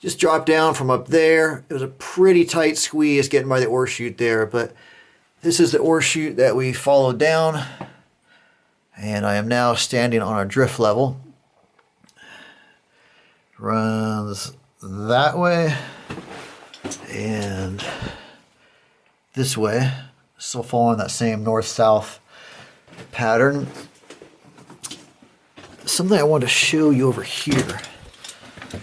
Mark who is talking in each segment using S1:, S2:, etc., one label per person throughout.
S1: just dropped down from up there. It was a pretty tight squeeze getting by the ore chute there, but this is the ore chute that we followed down, and I am now standing on our drift level. Runs that way and this way, still following that same north-south pattern. Something I want to show you over here.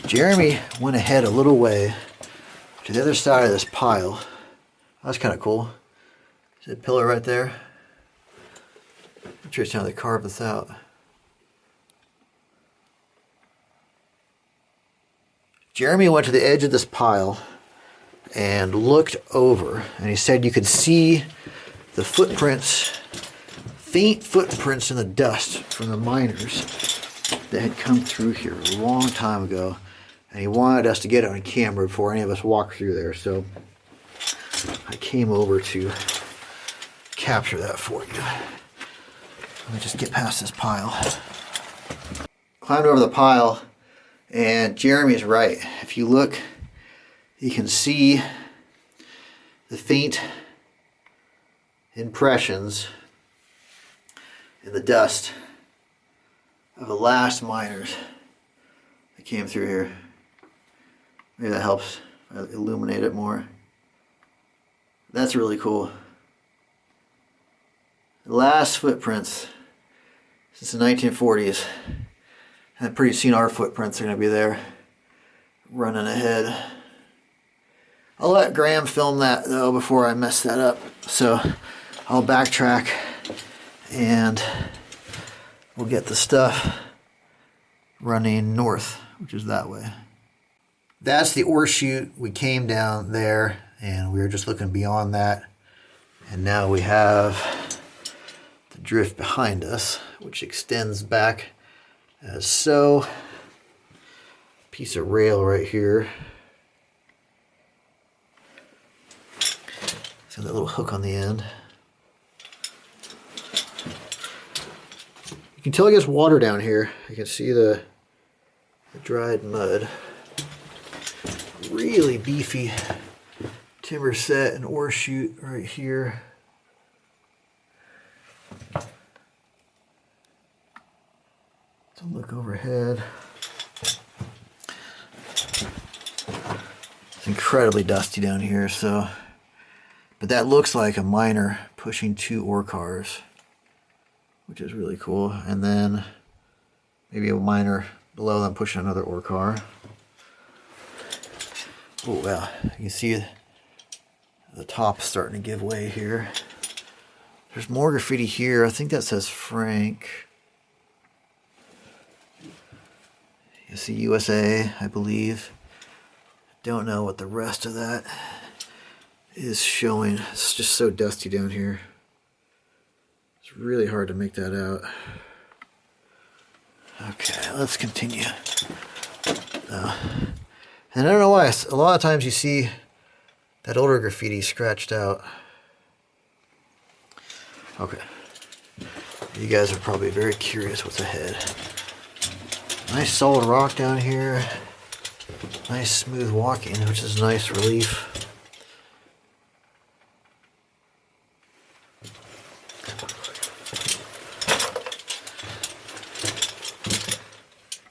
S1: Jeremy went ahead a little way to the other side of this pile. That's kind of cool. See the pillar right there? Interesting how they carved this out. Jeremy went to the edge of this pile and looked over, and he said you could see the footprints, faint footprints in the dust from the miners that had come through here a long time ago, and he wanted us to get it on camera before any of us walked through there, so I came over to capture that for you. Let me just get past this pile. Climbed over the pile, and Jeremy's right. If you look, you can see the faint impressions in the dust of the last miners that came through here. Maybe that helps illuminate it more. That's really cool. The last footprints since the 1940s. And pretty soon our footprints are going to be there, running ahead. I'll let Graham film that though before I mess that up. So I'll backtrack and we'll get the stuff running north, which is that way. That's the ore chute. We came down there and we were just looking beyond that. And now we have the drift behind us, which extends back as so. Piece of rail right here. It's got that little hook on the end. You can tell it gets water down here. You can see the dried mud. Really beefy timber set and ore chute right here. To look overhead. It's incredibly dusty down here, so, but that looks like a miner pushing 2 ore cars, which is really cool. And then maybe a miner below them pushing another ore car. Oh wow, you can see the top starting to give way here. There's more graffiti here. I think that says Frank. You see USA, I believe. Don't know what the rest of that is showing. It's just so dusty down here. It's really hard to make that out. Okay, let's continue. And I don't know why, a lot of times you see that older graffiti scratched out. Okay. You guys are probably very curious what's ahead. Nice solid rock down here. Nice smooth walking, which is a nice relief.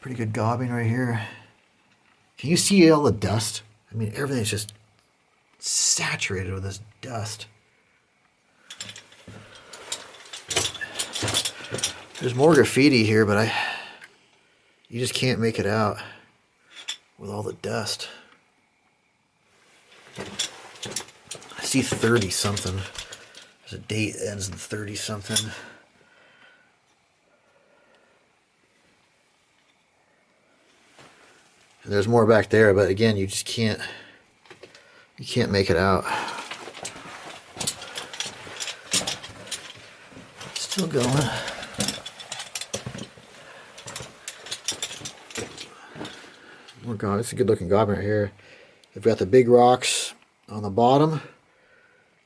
S1: Pretty good gobbing right here. Can you see all the dust? I mean, everything's just saturated with this dust. There's more graffiti here, but you just can't make it out with all the dust. I see 30 something. There's a date that ends in 30 something. And there's more back there, but again, you just can't make it out. Still going. More gob. It's a good looking goblin right here. They've got the big rocks on the bottom,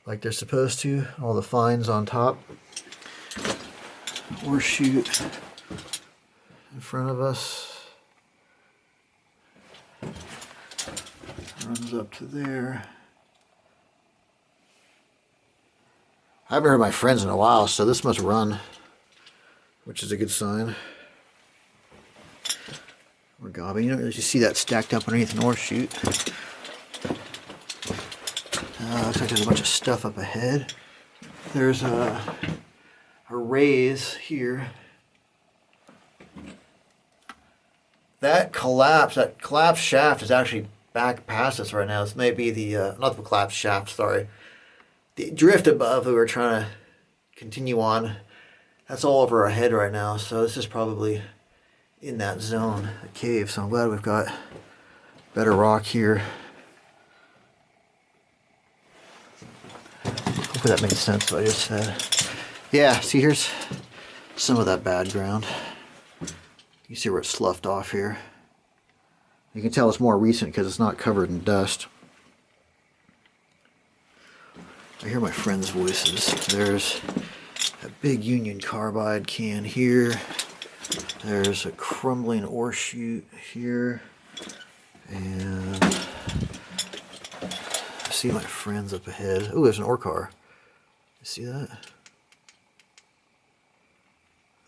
S1: like they're supposed to. All the fines on top. Ore chute in front of us. runs up to there. I haven't heard my friends in a while, so this must run, which is a good sign. We're gobbing. You don't really see that stacked up underneath an ore chute. Looks like there's a bunch of stuff up ahead. There's a raise here. That collapse shaft is actually back past us right now. This may be the, not the collapse shaft, sorry. The drift above that we're trying to continue on. That's all over our head right now, so this is probably in that zone, the cave. So I'm glad we've got better rock here. Hopefully that makes sense what I just said. Yeah, see, here's some of that bad ground. You see where it's sloughed off here. You can tell it's more recent because it's not covered in dust. I hear my friends' voices. There's a big Union Carbide can here. There's a crumbling ore chute here. And I see my friends up ahead. Oh, there's an ore car. You see that?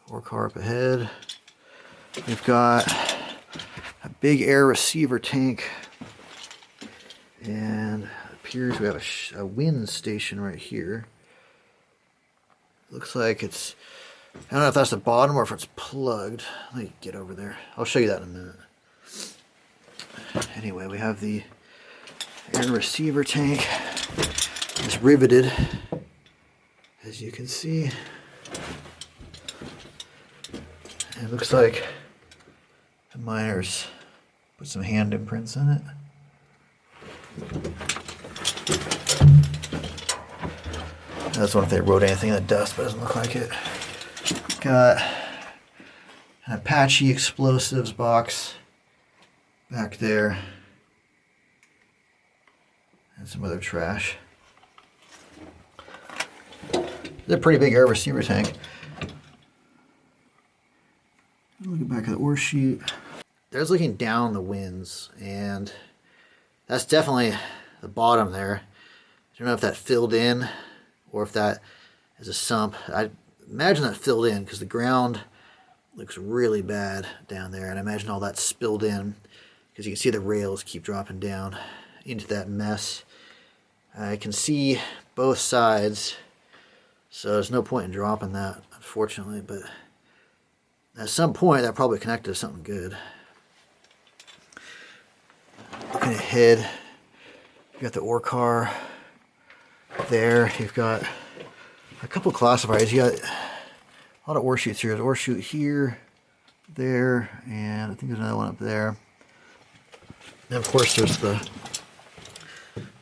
S1: Ore car up ahead. We've got a big air receiver tank, and it appears we have a winze station right here. Looks like it's, I don't know if that's the bottom or if it's plugged. Let me get over there. I'll show you that in a minute. Anyway, we have the air receiver tank. It's riveted, as you can see. It looks like the miners put some hand imprints in it. That's one if they wrote anything in the dust, but it doesn't look like it. Got an Apache explosives box back there. And some other trash. It's a pretty big air receiver tank. Looking back at the ore chute. There's looking down the winze, and that's definitely the bottom there. I don't know if that filled in or if that is a sump. I imagine that filled in because the ground looks really bad down there, and I imagine all that spilled in because you can see the rails keep dropping down into that mess. I can see both sides, so there's no point in dropping that, unfortunately, but at some point that probably connected to something good. Looking ahead, you got the ore car there. You've got a couple classifiers. You got a lot of ore chutes here. There's an ore chute here, there, and I think there's another one up there. And of course there's the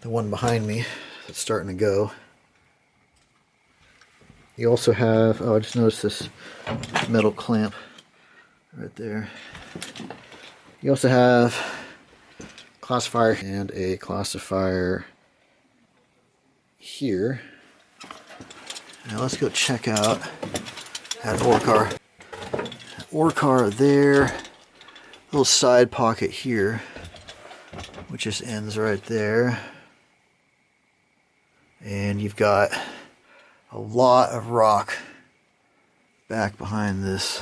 S1: one behind me that's starting to go. You also have, oh, I just noticed this metal clamp right there. You also have a classifier and a classifier here. Now let's go check out that ore car. Ore car there, little side pocket here, which just ends right there. And you've got a lot of rock back behind this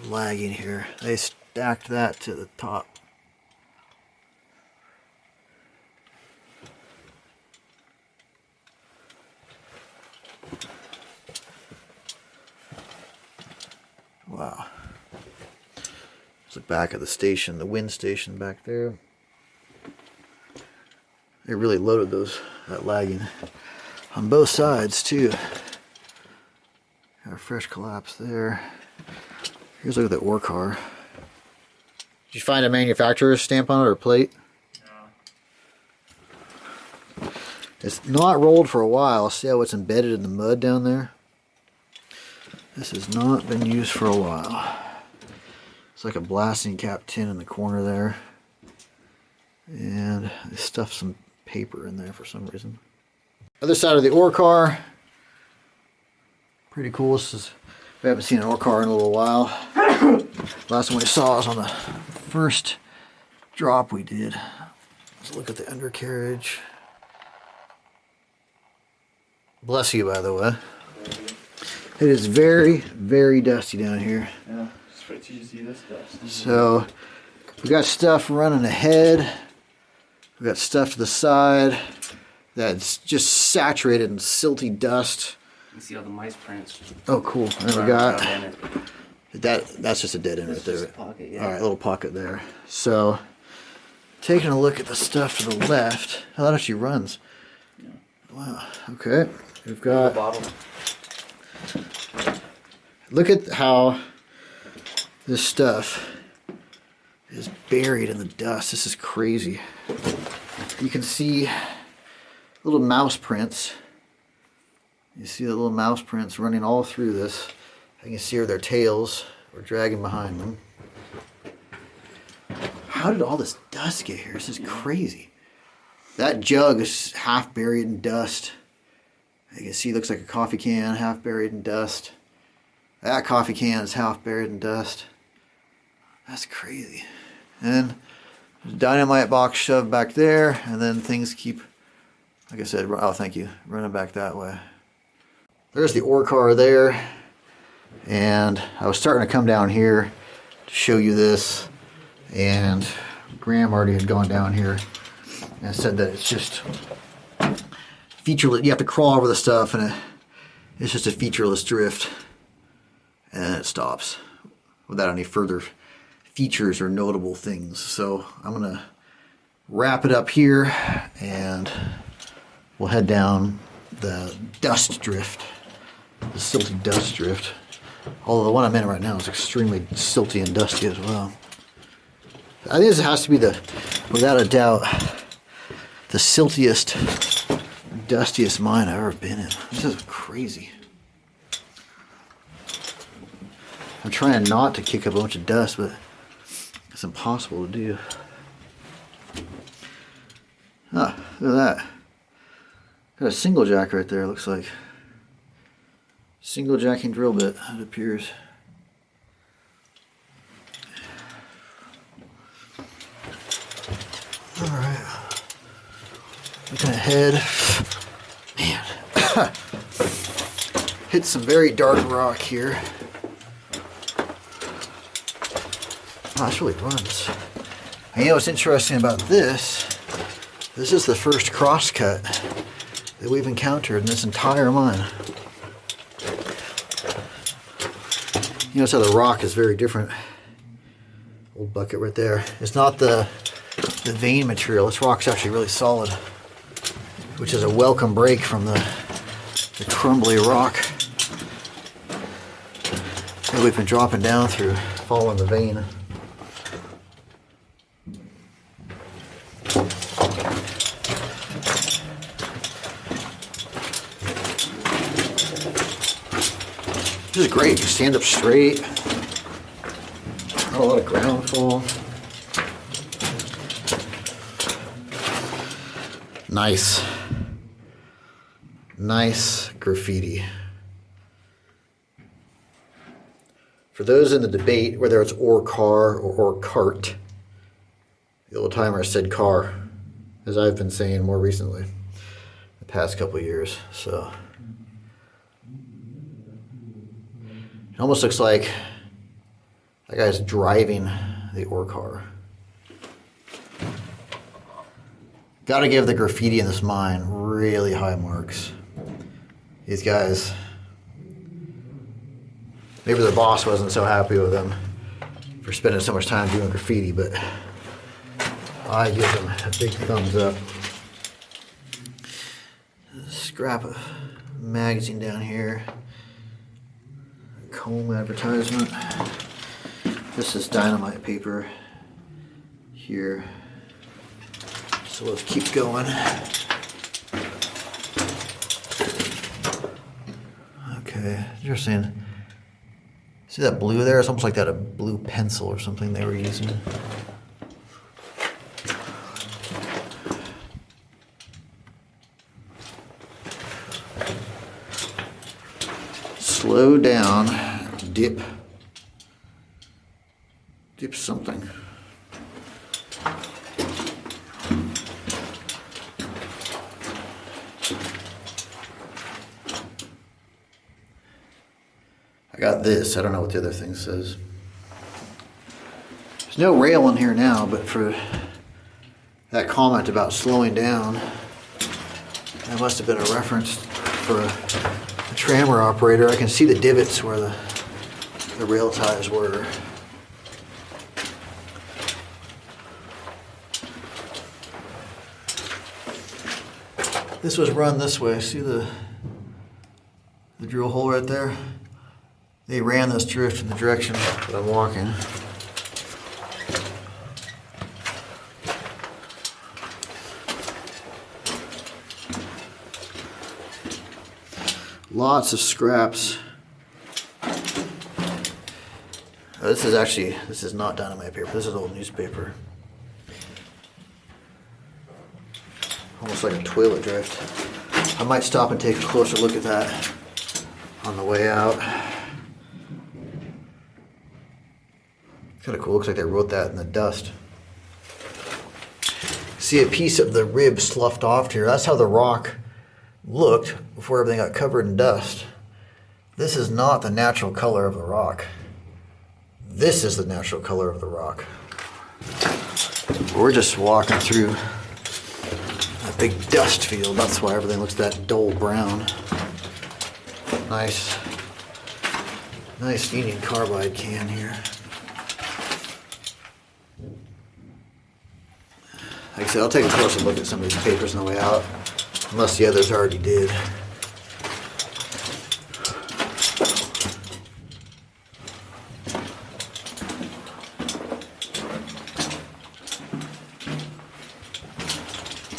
S1: lagging here. They stacked that to the top. Wow. Let's look back at the station, the winze station back there. They really loaded that lagging on both sides too. Got a fresh collapse there. Here's a look at the ore car. Did you find a manufacturer's stamp on it or plate? No. It's not rolled for a while. See how it's embedded in the mud down there? This has not been used for a while. It's like a blasting cap tin in the corner there. And they stuffed some paper in there for some reason. Other side of the ore car. Pretty cool. We haven't seen an ore car in a little while. Last one we saw was on the first drop we did. Let's look at the undercarriage. Bless you, by the way. It is very, very dusty down here.
S2: Yeah, it's pretty easy this dust.
S1: So we got stuff running ahead. We got stuff to the side that's just saturated in silty dust.
S2: You see all the mice prints.
S1: Oh, cool. And we got that's just a dead end right there.
S2: Pocket, yeah.
S1: All right, little pocket there. So taking a look at the stuff to the left. Oh, that actually runs.
S2: Yeah.
S1: Wow. Okay. We've got.
S2: Bottle.
S1: Look at how this stuff is buried in the dust. This is crazy. You can see little mouse prints. You see the little mouse prints running all through this. You can see their tails are dragging behind them. How did all this dust get here? This is crazy. That jug is half buried in dust. You can see it looks like a coffee can, half buried in dust. That coffee can is half buried in dust. That's crazy. And there's a dynamite box shoved back there, and then things keep, like I said, oh thank you, running back that way. There's the ore car there, and I was starting to come down here to show you this, and Graham already had gone down here and said that it's just featureless. You have to crawl over the stuff, and it's just a featureless drift, and it stops without any further features or notable things. So I'm gonna wrap it up here, and we'll head down the dust drift, the silty dust drift. Although the one I'm in right now is extremely silty and dusty as well. I think this has to be the, without a doubt, the siltiest, dustiest mine I've ever been in. This is crazy. I'm trying not to kick up a bunch of dust, but it's impossible to do. Ah, look at that. Got a single jack right there, looks like. Single jacking drill bit, it appears. Alright. Looking ahead. Man. Hit some very dark rock here. Oh, this really runs. And you know what's interesting about this? This is the first crosscut that we've encountered in this entire mine. You notice how the rock is very different. Old bucket right there. It's not the vein material. This rock's actually really solid, which is a welcome break from the crumbly rock that we've been dropping down through, following the vein. This is great. You stand up straight. Not a lot of ground fall. Nice. Nice graffiti. For those in the debate, whether it's ore car or ore cart, the old timer said car, as I've been saying more recently, the past couple of years. So it almost looks like that guy's driving the ore car. Gotta give the graffiti in this mine really high marks. These guys, maybe their boss wasn't so happy with them for spending so much time doing graffiti, but I give them a big thumbs up. Scrap of magazine down here. Comb advertisement. This is dynamite paper here. So let's keep going. Okay, interesting. See that blue there? It's almost like that a blue pencil or something they were using. Slow down, dip something. got this. I don't know what the other thing says. There's no rail in here now, but for that comment about slowing down, that must have been a reference for a trammer operator. I can see the divots where the rail ties were. This was run this way. See the drill hole right there? They ran this drift in the direction that I'm walking. Lots of scraps. This is not dynamite paper. This is old newspaper. Almost like a toilet drift. I might stop and take a closer look at that on the way out. Kind of cool. Looks like they wrote that in the dust. See a piece of the rib sloughed off here. That's how the rock looked before everything got covered in dust. This is not the natural color of the rock. This is the natural color of the rock. We're just walking through a big dust field. That's why everything looks that dull brown. Nice Union Carbide can here. Like I said, I'll take a closer look at some of these papers on the way out, unless the others already did.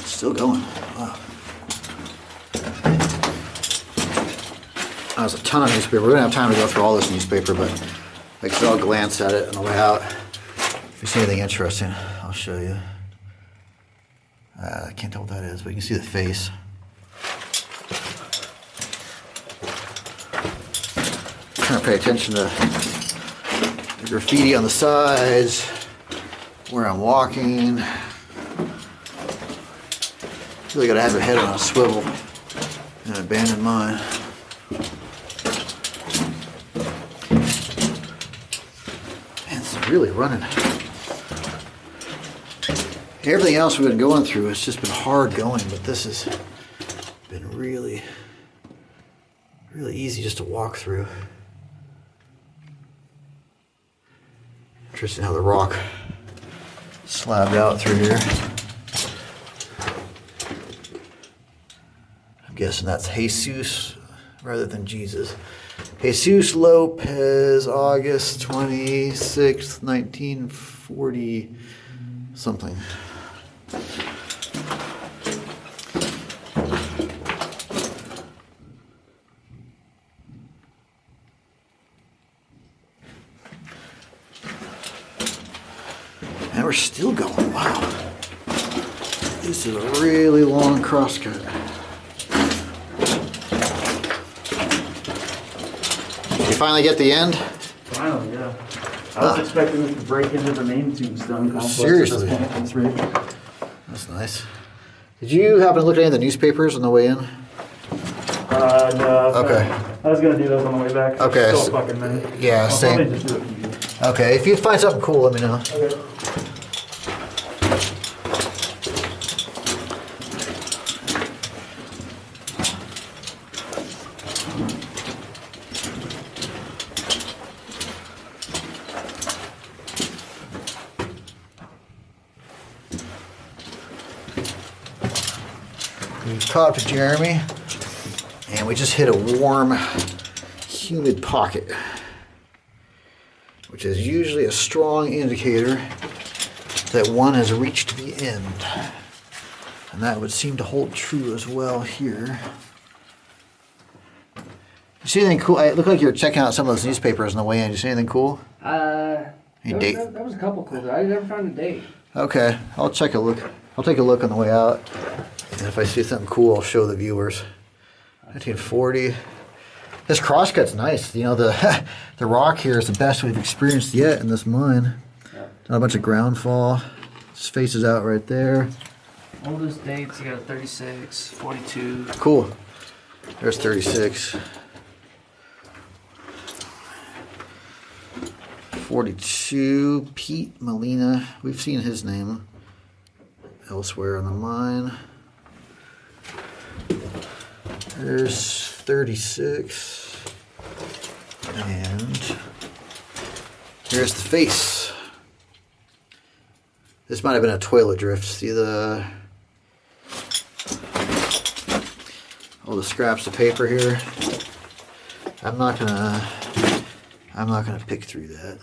S1: Still going. Wow. That was a ton of newspaper. We don't have time to go through all this newspaper, but like I said, I'll glance at it on the way out. If you see anything interesting, I'll show you. I can't tell what that is, but you can see the face. Trying to pay attention to the graffiti on the sides, where I'm walking. Really got to have your head on a swivel in an abandoned mine. Man, it's really running. Everything else we've been going through has just been hard going, but this has been really easy just to walk through. Interesting how the rock slabbed out through here. I'm guessing that's Jesus rather than Jesus. Jesus Lopez, August 26th, 1940 something. And we're still going. Wow. This is a really long crosscut. You finally get the end?
S2: Finally, yeah. I was expecting it to break into the main Tombstone complex.
S1: Seriously?
S2: That's right.
S1: That's nice. Did you happen to look at any of the newspapers on the way in?
S2: No.
S1: Okay.
S2: I was going to do those on the way back.
S1: Okay.
S2: Still fucking many.
S1: Yeah,
S2: I'll
S1: same.
S2: probably just do it for you.
S1: Okay, if you find something cool, let me know.
S2: Okay.
S1: We've caught up to Jeremy, and we just hit a warm, humid pocket, which is usually a strong indicator that one has reached the end. And that would seem to hold true as well here. You see anything cool? It looked like you were checking out some of those newspapers on the way in. Did you see anything cool? Any date?
S3: That was a couple cool. I never found a date.
S1: Okay, I'll take a look on the way out. And if I see something cool, I'll show the viewers. 1940. This crosscut's nice. You know, the rock here is the best we've experienced yet in this mine.
S3: Yeah.
S1: Not a bunch of ground fall. Just faces out right there.
S3: Oldest dates, you got 36, 42.
S1: Cool. There's 36. 1942, Pete Molina. We've seen his name elsewhere in the mine. There's 36. And here's the face. This might have been a toilet drift. See all the scraps of paper here? I'm not gonna pick through that.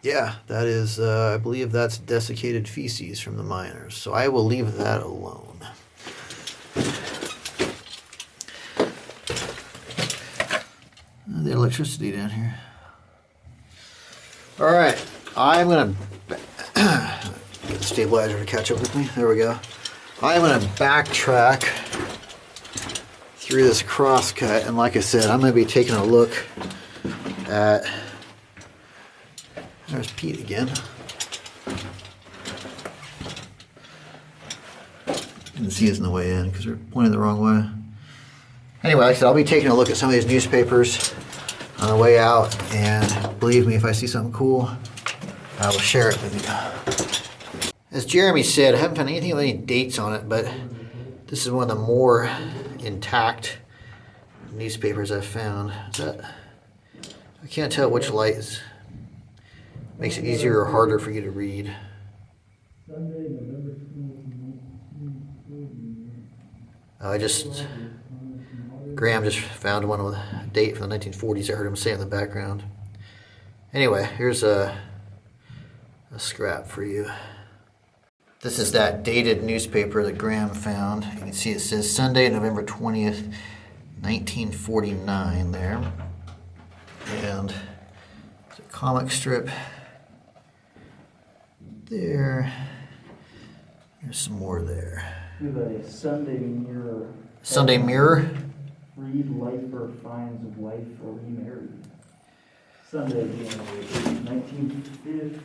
S1: Yeah, that is, I believe that's desiccated feces from the miners. So I will leave that alone. The electricity down here. All right, I'm gonna get the stabilizer to catch up with me. There we go. I'm gonna backtrack through this crosscut, and like I said, I'm gonna be taking a look at. There's Pete again. Didn't see us on the way in because we're pointing the wrong way. Anyway, like I said, I'll be taking a look at some of these newspapers on the way out, and believe me, if I see something cool, I will share it with you. As Jeremy said, I haven't found anything with any dates on it, but this is one of the more intact newspapers I've found. I can't tell which light makes it easier or harder for you to read. Graham just found one with a date from the 1940s. I heard him say in the background. Anyway, here's a scrap for you. This is that dated newspaper that Graham found. You can see it says Sunday, November 20th, 1949 there. And it's a comic strip there. There's some more there.
S2: We have a Sunday Mirror.
S1: Sunday Mirror?
S2: Freed lifer finds wife or remarried. Sunday, January 1950.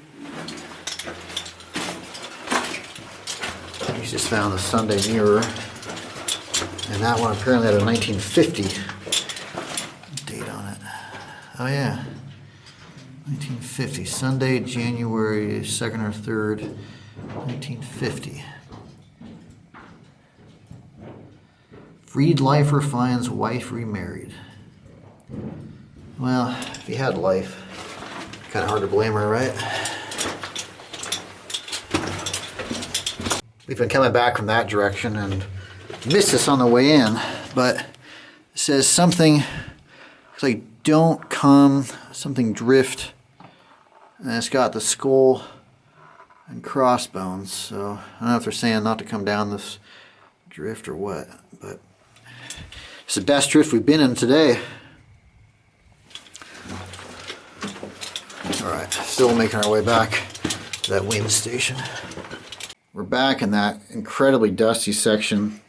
S1: He's just found the Sunday Mirror. And that one apparently had a 1950 date on it. Oh yeah. 1950. Sunday, January 2nd or 3rd, 1950. Freed lifer finds wife remarried. Well, if he had life, kind of hard to blame her, right? We've been coming back from that direction and missed this on the way in, but it says something, it's like don't come, something drift, and it's got the skull and crossbones, so I don't know if they're saying not to come down this drift or what, but it's the best drift we've been in today. Alright, still making our way back to that winze station. We're back in that incredibly dusty section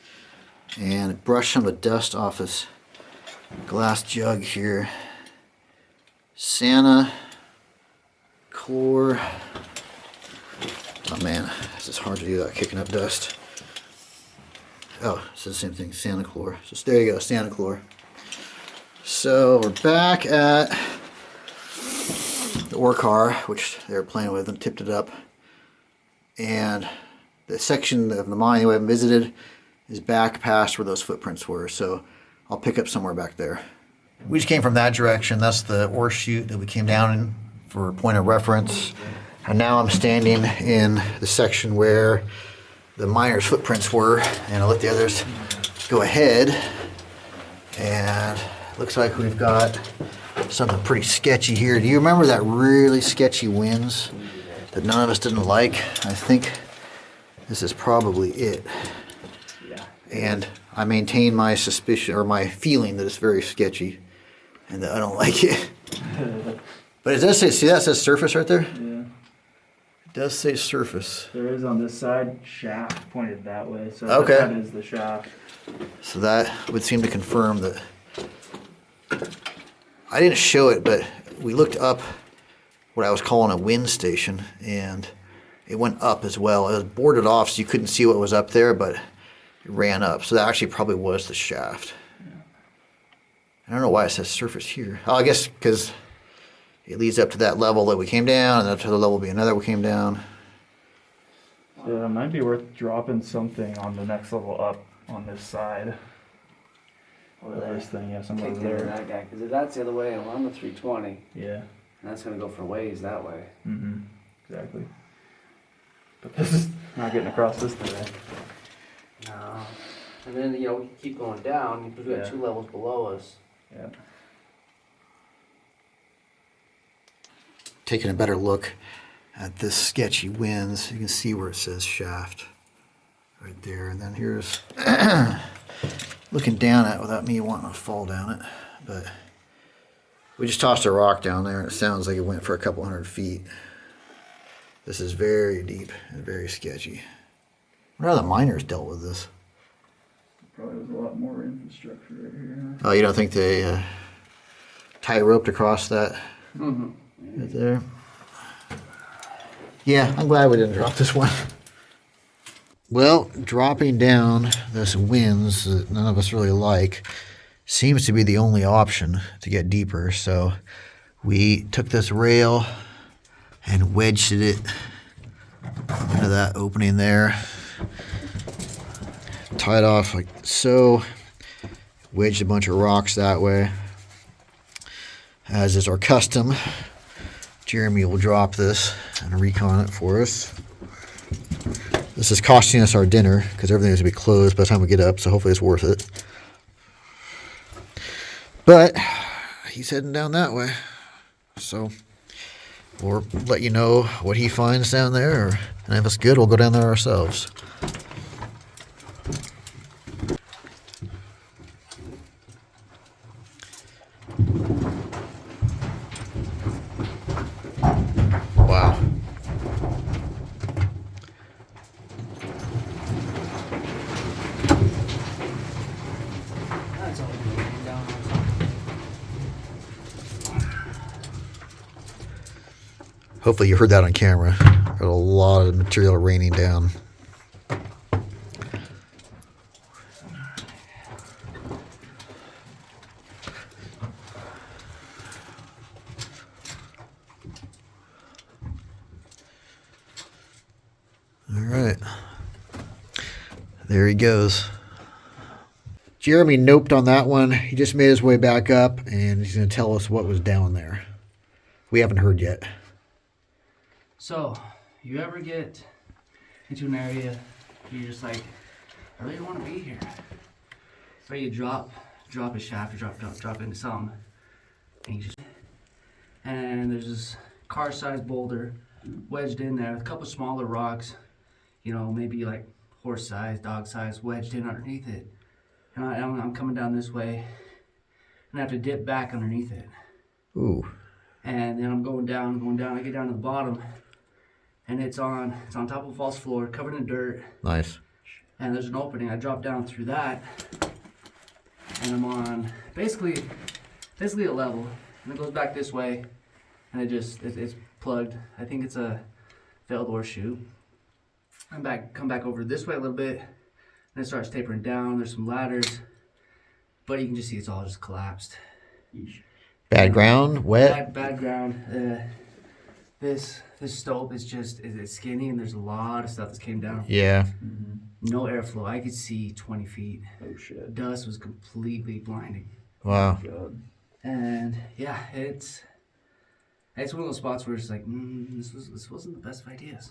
S1: and brushed some of the dust off this glass jug here. Santa Chlor. Oh man, this is hard to do that, kicking up dust. Oh, it's the same thing, Santa Chlor. So there you go, Santa Chlor. So we're back at the ore car, which they were playing with and tipped it up. And the section of the mine we haven't visited is back past where those footprints were. So I'll pick up somewhere back there. We just came from that direction. That's the ore chute that we came down in for a point of reference. And now I'm standing in the section where the miners' footprints were, and I'll let the others go ahead. And it looks like we've got something pretty sketchy here. Do you remember that really sketchy winze that none of us didn't like? I think this is probably it.
S2: Yeah.
S1: And I maintain my suspicion, or my feeling, that it's very sketchy and that I don't like it. But it does say, see that says surface right there?
S2: Yeah.
S1: It does say surface.
S2: There is on this side, shaft pointed that way. So
S1: Okay.
S2: that is the shaft.
S1: So that would seem to confirm that. I didn't show it, but we looked up what I was calling a winze station, and it went up as well. It was boarded off, so you couldn't see what was up there, but it ran up. So that actually probably was the shaft. I don't know why it says surface here. Oh, I guess because it leads up to that level that we came down, and up to the level be another we came down.
S2: Yeah, it might be worth dropping something on the next level up on this side. Or this thing, yeah, somewhere
S3: Take
S2: over
S3: down
S2: there.
S3: that guy, because if that's the other way, well, I'm a 320.
S2: Yeah.
S3: And that's going to go for ways that way.
S2: Mm-hmm. Exactly. But this is not getting across this today.
S3: No. And then, you know, we keep going down because we got
S2: Yeah.
S3: 2 levels below us.
S2: Yeah.
S1: Taking a better look at this sketchy winze, you can see where it says shaft right there. And then here's looking down at it without me wanting to fall down it. But we just tossed a rock down there and it sounds like it went for a couple 100 feet. This is very deep and very sketchy. I wonder how the miners dealt with this.
S2: Probably was a lot more infrastructure right here.
S1: Oh, you don't think they tie roped across that
S3: Mm-hmm.
S1: right there? Yeah, I'm glad we didn't drop this one. Well, dropping down this winze that none of us really like seems to be the only option to get deeper. So we took this rail and wedged it into that opening there. Tied off like so. Wedged a bunch of rocks that way. As is our custom, Jeremy will drop this and recon it for us. This is costing us our dinner because everything's going to be closed by the time we get up, so hopefully it's worth it. But he's heading down that way, so we'll let you know what he finds down there, and if it's good, we'll go down there ourselves. Wow.
S3: That's all we're going down on something.
S1: Hopefully you heard that on camera. Got a lot of material raining down. All right. There he goes. Jeremy noped on that one. He just made his way back up, and he's going to tell us what was down there. We haven't heard yet.
S3: So, you ever get into an area you're just like, I really want to be here. Or you drop a shaft, or drop into something, and there's this car-sized boulder wedged in there with a couple smaller rocks, you know, maybe like horse-sized, dog-sized, wedged in underneath it. And I'm coming down this way, and I have to dip back underneath it.
S1: Ooh.
S3: And then I'm going down. I get down to the bottom, and it's on top of a false floor, covered in dirt.
S1: Nice.
S3: And there's an opening. I drop down through that, and I'm on basically a level, and it goes back this way, and it's plugged. I think it's a failed ore chute. Come back over this way a little bit, and it starts tapering down. There's some ladders, but you can just see it's all just collapsed.
S1: Bad ground, wet.
S3: Bad ground. This stope is it's skinny, and there's a lot of stuff that came down.
S1: Yeah.
S3: No airflow. I could see 20 feet.
S2: Oh shit.
S3: Dust was completely blinding.
S1: Wow.
S2: God.
S3: And yeah, it's one of those spots where it's like, this wasn't the best of ideas.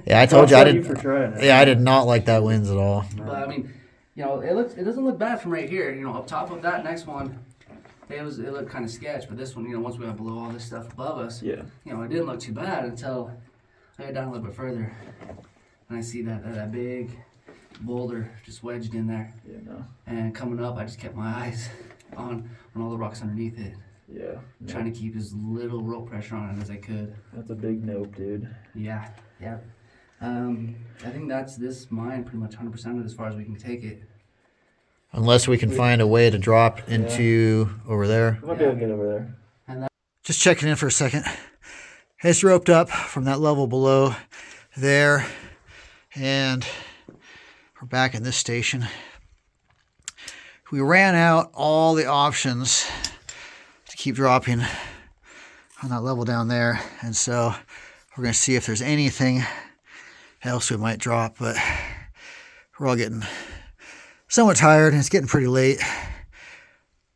S1: Yeah, I told you I didn't.
S2: For trying it.
S1: Yeah, I did not like that winze at all.
S3: But I mean, you know, it doesn't look bad from right here. You know, up top of that next one, it looked kind of sketch. But this one, you know, once we went below all this stuff above us,
S2: Yeah.
S3: you know, it didn't look too bad until I got down a little bit further, and I see that big boulder just wedged in there.
S2: Yeah, no.
S3: And coming up, I just kept my eyes on all the rocks underneath it,
S2: Yeah.
S3: trying to keep as little rope pressure on it as I could.
S2: That's a big nope, dude.
S3: Yeah. I think that's this mine pretty much 100% as far as we can take it.
S1: Unless we can find a way to drop into over there.
S2: We might be able to get over there.
S1: Just checking in for a second. It's roped up from that level below there. And we're back in this station. we ran out all the options to keep dropping on that level down there, and so we're going to see if there's anything else we might drop, but we're all getting somewhat tired and it's getting pretty late.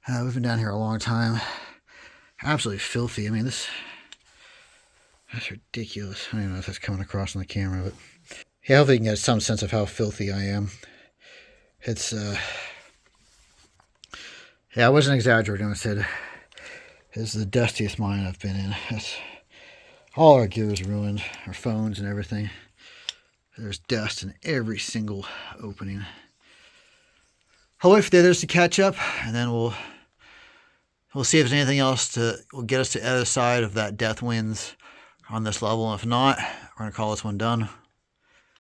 S1: We've been down here a long time. Absolutely filthy. I mean, that's ridiculous. I don't even know if that's coming across on the camera, but yeah, hopefully you can get some sense of how filthy I am. It's yeah, I wasn't exaggerating when I said it's the dustiest mine I've been in. It's, all our gear is ruined, our phones and everything. There's dust in every single opening. I'll wait for the others to catch up, and then we'll see if there's anything else will get us to the other side of that death winze on this level. If not, we're gonna call this one done.